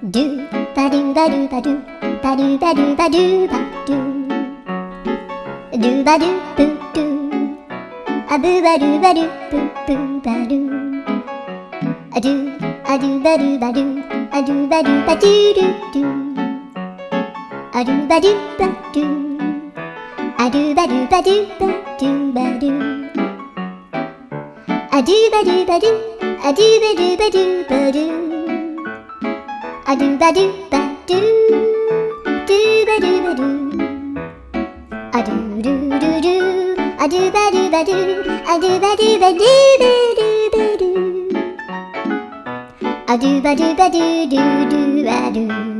ドゥバドゥバドゥバドゥバドゥバドゥバドゥバドゥドゥバドゥブドゥアブバドゥバドゥブブバドゥアドゥアドゥバドゥバドゥアドゥバドゥバドゥドゥドゥアドゥバドゥバドゥアドゥバドゥバドゥバドゥバドゥアドゥバドゥバドゥアドゥバドゥバドゥバドゥアドゥバドゥバドゥドゥバドゥバドゥアドゥルルルアドゥバドゥバドゥアドゥバドゥバドゥバドゥバドゥアドゥバドゥバドゥドゥドゥバドゥ